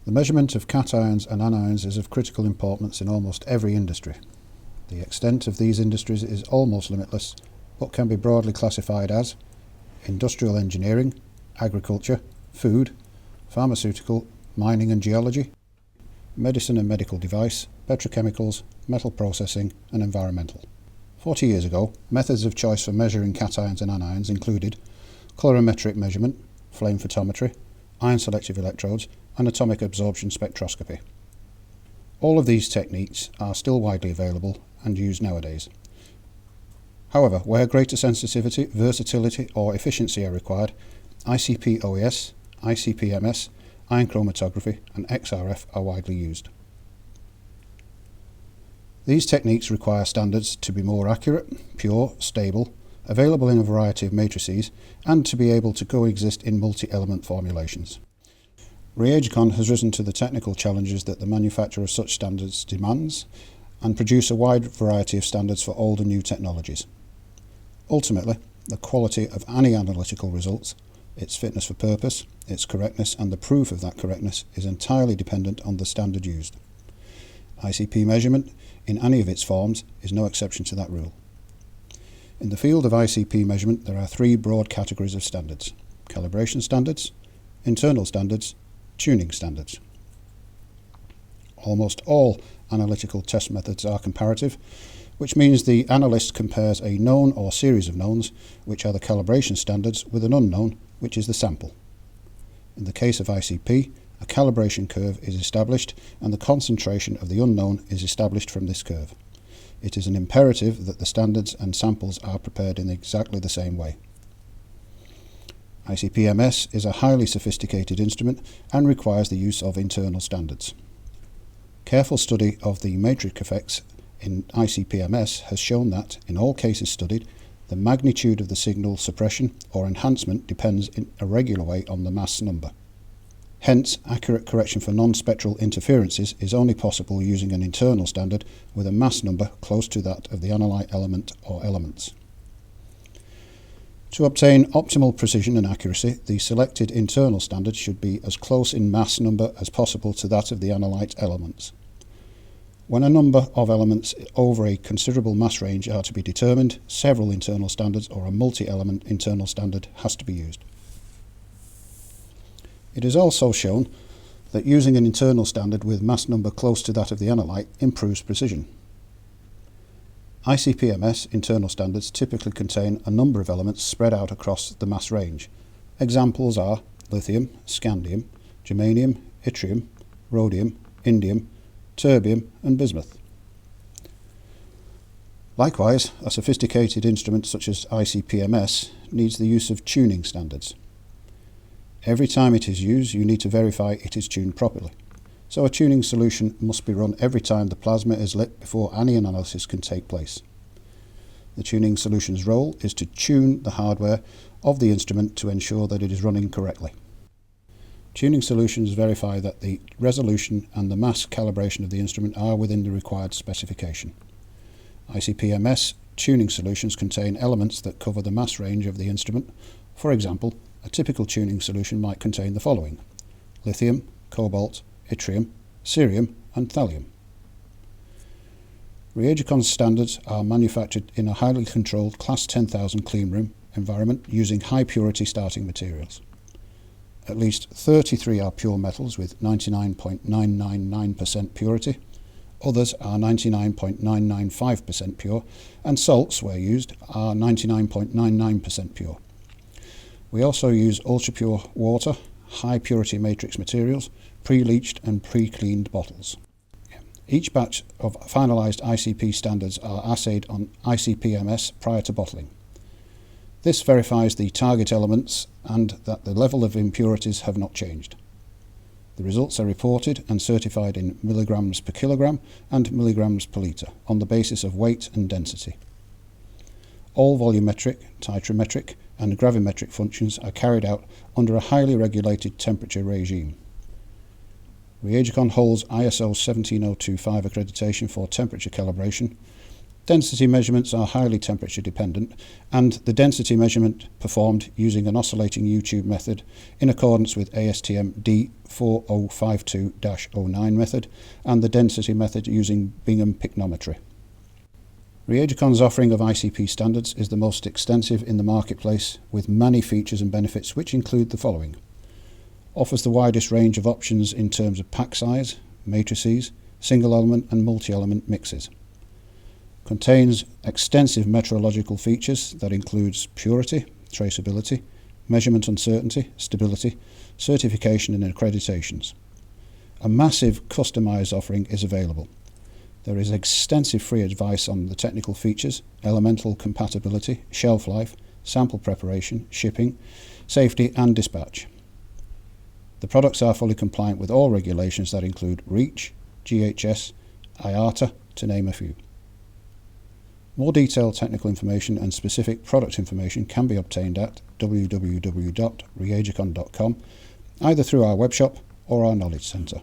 The measurement of cations and anions is of critical importance in almost every industry. The extent of these industries is almost limitless, but can be broadly classified as industrial engineering, agriculture, food, pharmaceutical, mining and geology, medicine and medical device, petrochemicals, metal processing and environmental. 40 years ago, methods of choice for measuring cations and anions included colorimetric measurement, flame photometry, ion selective electrodes and atomic absorption spectroscopy. All of these techniques are still widely available and used nowadays. However, where greater sensitivity, versatility or efficiency are required, ICP-OES, ICP-MS, ion chromatography and XRF are widely used. These techniques require standards to be more accurate, pure, stable, available in a variety of matrices, and to be able to coexist in multi-element formulations. Reagecon has risen to the technical challenges that the manufacture of such standards demands and produce a wide variety of standards for old and new technologies. Ultimately, the quality of any analytical results, its fitness for purpose, its correctness and the proof of that correctness is entirely dependent on the standard used. ICP measurement, in any of its forms, is no exception to that rule. In the field of ICP measurement, there are three broad categories of standards: calibration standards, internal standards, tuning standards. Almost all analytical test methods are comparative, which means the analyst compares a known or series of knowns, which are the calibration standards, with an unknown, which is the sample. In the case of ICP, a calibration curve is established and the concentration of the unknown is established from this curve. It is an imperative that the standards and samples are prepared in exactly the same way. ICP-MS is a highly sophisticated instrument and requires the use of internal standards. Careful study of the matrix effects in ICP-MS has shown that, in all cases studied, the magnitude of the signal suppression or enhancement depends in a regular way on the mass number. Hence, accurate correction for non-spectral interferences is only possible using an internal standard with a mass number close to that of the analyte element or elements. To obtain optimal precision and accuracy, the selected internal standard should be as close in mass number as possible to that of the analyte elements. When a number of elements over a considerable mass range are to be determined, several internal standards or a multi-element internal standard has to be used. It is also shown that using an internal standard with mass number close to that of the analyte improves precision. ICP-MS internal standards typically contain a number of elements spread out across the mass range. Examples are lithium, scandium, germanium, yttrium, rhodium, indium, terbium and bismuth. Likewise, a sophisticated instrument such as ICP-MS needs the use of tuning standards. Every time it is used, you need to verify it is tuned properly. So a tuning solution must be run every time the plasma is lit before any analysis can take place. The tuning solution's role is to tune the hardware of the instrument to ensure that it is running correctly. Tuning solutions verify that the resolution and the mass calibration of the instrument are within the required specification. ICP-MS tuning solutions contain elements that cover the mass range of the instrument. For example, a typical tuning solution might contain the following: lithium, cobalt, yttrium, cerium and thallium. Reagecon standards are manufactured in a highly controlled Class 10,000 cleanroom environment using high purity starting materials. At least 33 are pure metals with 99.999% purity, others are 99.995% pure, and salts, where used, are 99.99% pure. We also use ultra-pure water, high purity matrix materials, pre-leached and pre-cleaned bottles. Each batch of finalised ICP standards are assayed on ICP-MS prior to bottling. This verifies the target elements and that the level of impurities have not changed. The results are reported and certified in milligrams per kilogram and milligrams per litre on the basis of weight and density. All volumetric, titrometric and gravimetric functions are carried out under a highly regulated temperature regime. Reagecon holds ISO 17025 accreditation for temperature calibration Density measurements are highly temperature dependent, and the density measurement performed using an oscillating U-tube method in accordance with ASTM D4052-09 method and the density method using Bingham pycnometry. Reagecon's offering of ICP standards is the most extensive in the marketplace, with many features and benefits which include the following. Offers the widest range of options in terms of pack size, matrices, single element and multi-element mixes. Contains extensive metrological features that includes purity, traceability, measurement uncertainty, stability, certification and accreditations. A massive customized offering is available. There is extensive free advice on the technical features, elemental compatibility, shelf life, sample preparation, shipping, safety and dispatch. The products are fully compliant with all regulations that include REACH, GHS, IATA, to name a few. More detailed technical information and specific product information can be obtained at www.reagecon.com, either through our webshop or our knowledge centre.